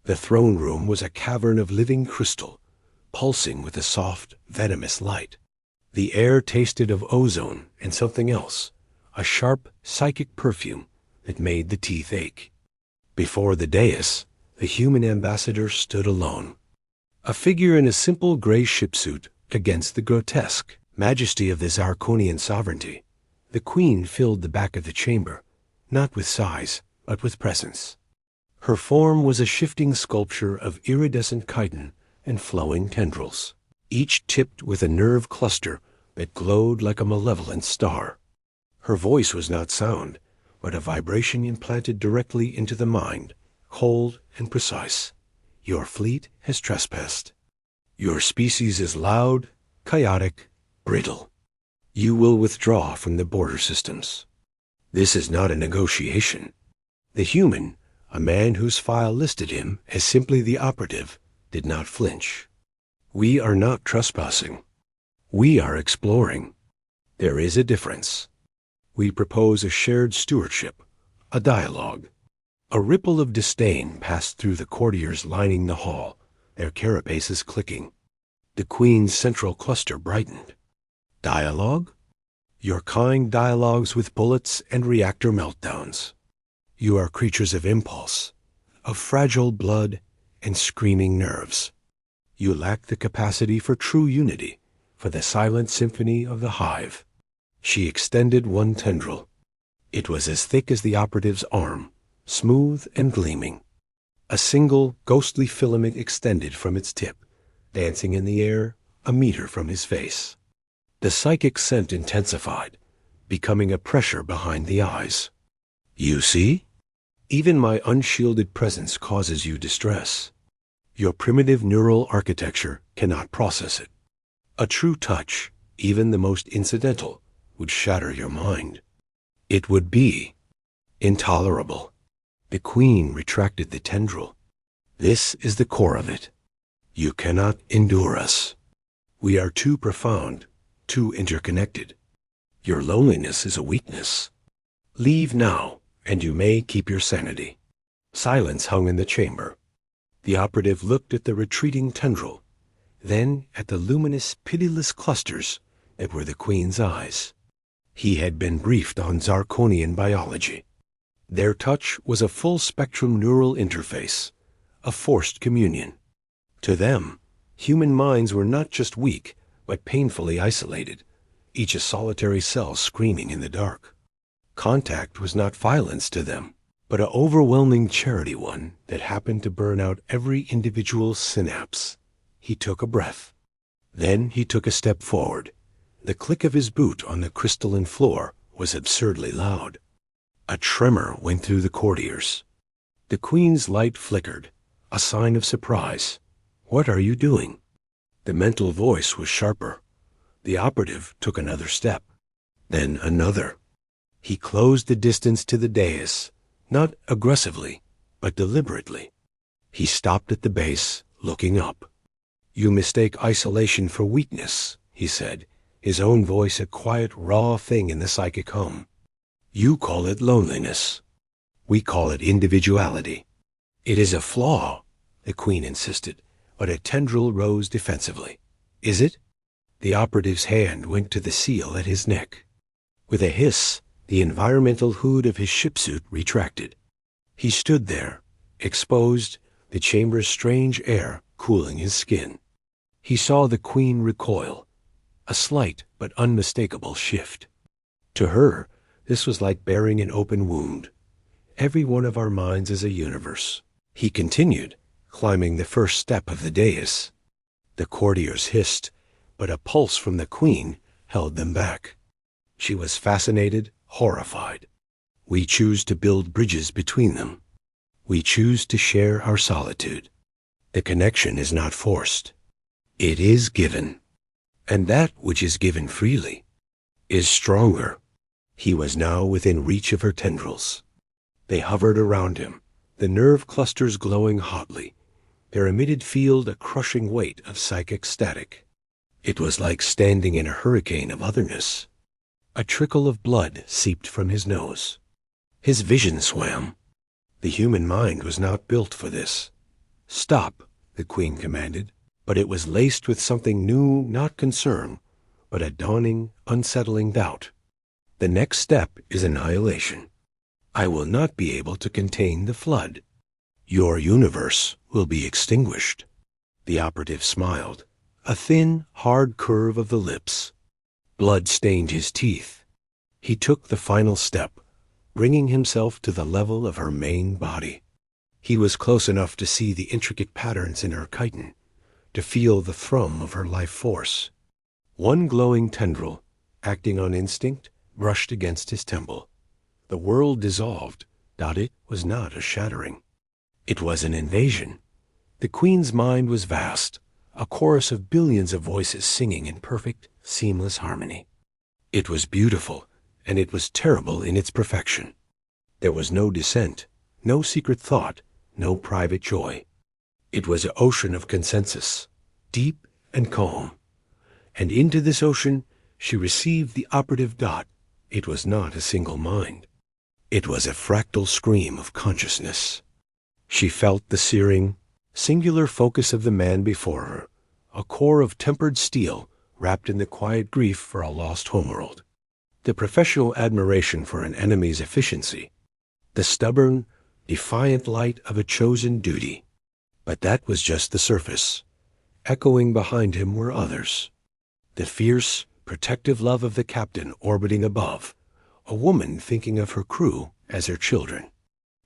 The throne room was a cavern of living crystal, pulsing with a soft, venomous light. The air tasted of ozone and something else, a sharp, psychic perfume that made the teeth ache. Before the dais, the human ambassador stood alone, a figure in a simple gray shipsuit against the grotesque majesty of the Zarkonian sovereignty. The queen filled the back of the chamber, not with size, but with presence. Her form was a shifting sculpture of iridescent chitin and flowing tendrils, each tipped with a nerve cluster that glowed like a malevolent star. Her voice was not sound, but a vibration implanted directly into the mind, cold and precise. Your fleet has trespassed. Your species is loud, chaotic, brittle. You will withdraw from the border systems. This is not a negotiation. The human, a man whose file listed him as simply the operative, did not flinch. We are not trespassing. We are exploring. There is a difference. We propose a shared stewardship, a dialogue. A ripple of disdain passed through the courtiers lining the hall, their carapaces clicking. The queen's central cluster brightened. Dialogue? Your kind dialogues with bullets and reactor meltdowns. You are creatures of impulse, of fragile blood and screaming nerves. You lack the capacity for true unity, for the silent symphony of the hive. She extended one tendril. It was as thick as the operative's arm, smooth and gleaming. A single, ghostly filament extended from its tip, dancing in the air a meter from his face. The psychic scent intensified, becoming a pressure behind the eyes. You see? Even my unshielded presence causes you distress. Your primitive neural architecture cannot process it. A true touch, even the most incidental, would shatter your mind. It would be intolerable. The queen retracted the tendril. This is the core of it. You cannot endure us. We are too profound, too interconnected. Your loneliness is a weakness. Leave now, and you may keep your sanity. Silence hung in the chamber. The operative looked at the retreating tendril, then at the luminous, pitiless clusters that were the queen's eyes. He had been briefed on Zarkonian biology. Their touch was a full-spectrum neural interface, a forced communion. To them, human minds were not just weak, but painfully isolated, each a solitary cell screaming in the dark. Contact was not violence to them, but an overwhelming charity one that happened to burn out every individual synapse. He took a breath. Then he took a step forward. The click of his boot on the crystalline floor was absurdly loud. A tremor went through the courtiers. The queen's light flickered, a sign of surprise. What are you doing? The mental voice was sharper. The operative took another step, then another. He closed the distance to the dais, not aggressively, but deliberately. He stopped at the base, looking up. You mistake isolation for weakness, he said, his own voice a quiet, raw thing in the psychic hum. You call it loneliness. We call it individuality. It is a flaw, the queen insisted, but a tendril rose defensively. Is it? The operative's hand went to the seal at his neck. With a hiss, the environmental hood of his shipsuit retracted. He stood there, exposed, the chamber's strange air cooling his skin. He saw the queen recoil, a slight but unmistakable shift. To her, this was like bearing an open wound. Every one of our minds is a universe. He continued, climbing the first step of the dais. The courtiers hissed, but a pulse from the queen held them back. She was fascinated, horrified. We choose to build bridges between them. We choose to share our solitude. The connection is not forced. It is given. And that which is given freely is stronger. He was now within reach of her tendrils. They hovered around him, the nerve clusters glowing hotly, their emitted field a crushing weight of psychic static. It was like standing in a hurricane of otherness. A trickle of blood seeped from his nose. His vision swam. The human mind was not built for this. "Stop," the Queen commanded, but it was laced with something new, not concern, but a dawning, unsettling doubt. "The next step is annihilation. I will not be able to contain the flood. Your universe will be extinguished." The operative smiled, a thin, hard curve of the lips. Blood stained his teeth. He took the final step, bringing himself to the level of her main body. He was close enough to see the intricate patterns in her chitin, to feel the thrum of her life force. One glowing tendril, acting on instinct, brushed against his temple. The world dissolved. It was not a shattering. It was an invasion. The Queen's mind was vast, a chorus of billions of voices singing in perfect, seamless harmony. It was beautiful, and it was terrible in its perfection. There was no dissent, no secret thought, no private joy. It was an ocean of consensus, deep and calm. And into this ocean she received the operative dot. It was not a single mind. It was a fractal scream of consciousness. She felt the searing, singular focus of the man before her, a core of tempered steel wrapped in the quiet grief for a lost homeworld, the professional admiration for an enemy's efficiency, the stubborn, defiant light of a chosen duty. But that was just the surface. Echoing behind him were others. The fierce, protective love of the captain orbiting above, a woman thinking of her crew as her children.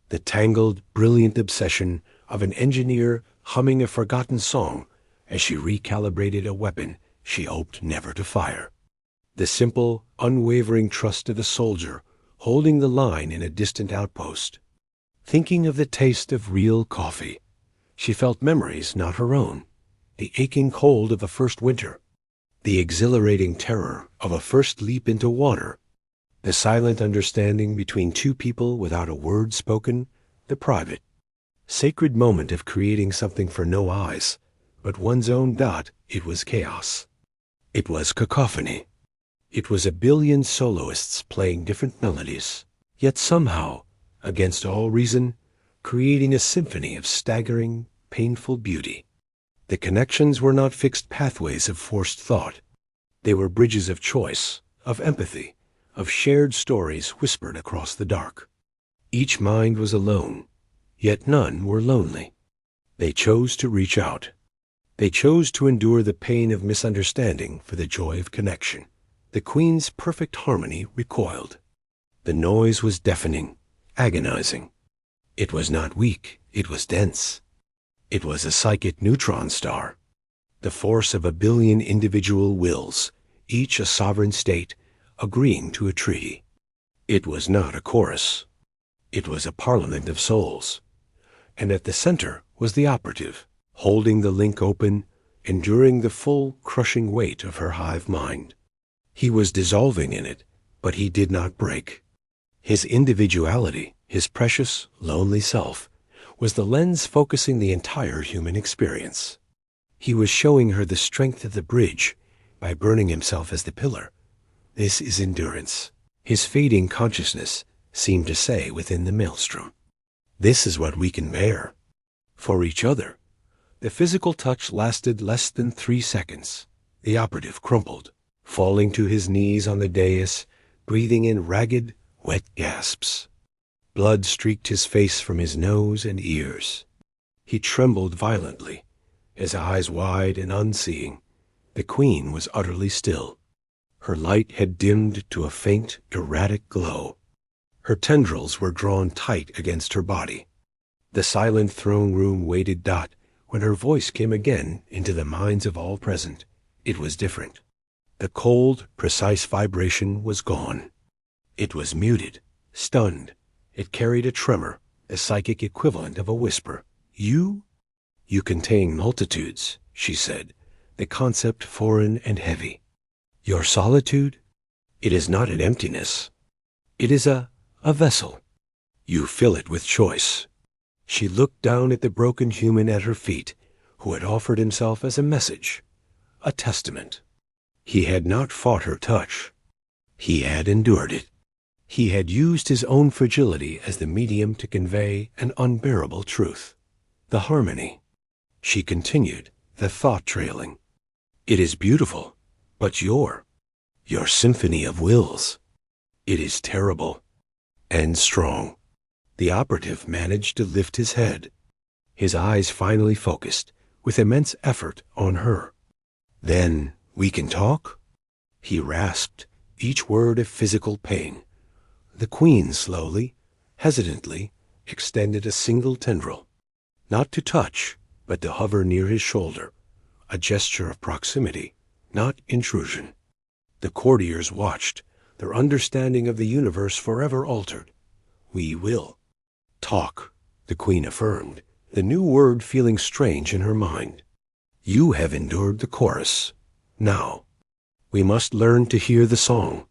The tangled, brilliant obsession of an engineer humming a forgotten song as she recalibrated a weapon she hoped never to fire. The simple, unwavering trust of a soldier holding the line in a distant outpost. Thinking of the taste of real coffee, she felt memories not her own, the aching cold of a first winter, the exhilarating terror of a first leap into water, the silent understanding between two people without a word spoken, the private, sacred moment of creating something for no eyes, but one's own dot. It was chaos. It was cacophony. It was a billion soloists playing different melodies, yet somehow, against all reason, creating a symphony of staggering, painful beauty. The connections were not fixed pathways of forced thought. They were bridges of choice, of empathy, of shared stories whispered across the dark. Each mind was alone, yet none were lonely. They chose to reach out. They chose to endure the pain of misunderstanding for the joy of connection. The Queen's perfect harmony recoiled. The noise was deafening, agonizing. It was not weak, it was dense. It was a psychic neutron star, the force of a billion individual wills, each a sovereign state, agreeing to a treaty. It was not a chorus. It was a parliament of souls. And at the center was the operative, holding the link open, enduring the full, crushing weight of her hive mind. He was dissolving in it, but he did not break. His individuality, his precious, lonely self, was the lens focusing the entire human experience. He was showing her the strength of the bridge by burning himself as the pillar. This is endurance. His fading consciousness seemed to say within the maelstrom. This is what we can bear. For each other. The physical touch lasted less than 3 seconds. The operative crumpled, falling to his knees on the dais, breathing in ragged, wet gasps. Blood streaked his face from his nose and ears. He trembled violently, his eyes wide and unseeing. The Queen was utterly still. Her light had dimmed to a faint, erratic glow. Her tendrils were drawn tight against her body. The silent throne room waited when her voice came again into the minds of all present. It was different. The cold, precise vibration was gone. It was muted, stunned. It carried a tremor, a psychic equivalent of a whisper. You? You contain multitudes, she said, the concept foreign and heavy. Your solitude? It is not an emptiness. It is a vessel. You fill it with choice. She looked down at the broken human at her feet, who had offered himself as a message, a testament. He had not fought her touch. He had endured it. He had used his own fragility as the medium to convey an unbearable truth. The harmony, She continued, the thought trailing. It is beautiful, but your symphony of wills, it is terrible and strong. The operative managed to lift his head. His eyes finally focused, with immense effort, on her. Then we can talk? He rasped, each word a physical pain. The queen slowly, hesitantly, extended a single tendril, not to touch, but to hover near his shoulder, a gesture of proximity, not intrusion. The courtiers watched, their understanding of the universe forever altered. We will talk, the queen affirmed, the new word feeling strange in her mind. You have endured the chorus. Now, we must learn to hear the song.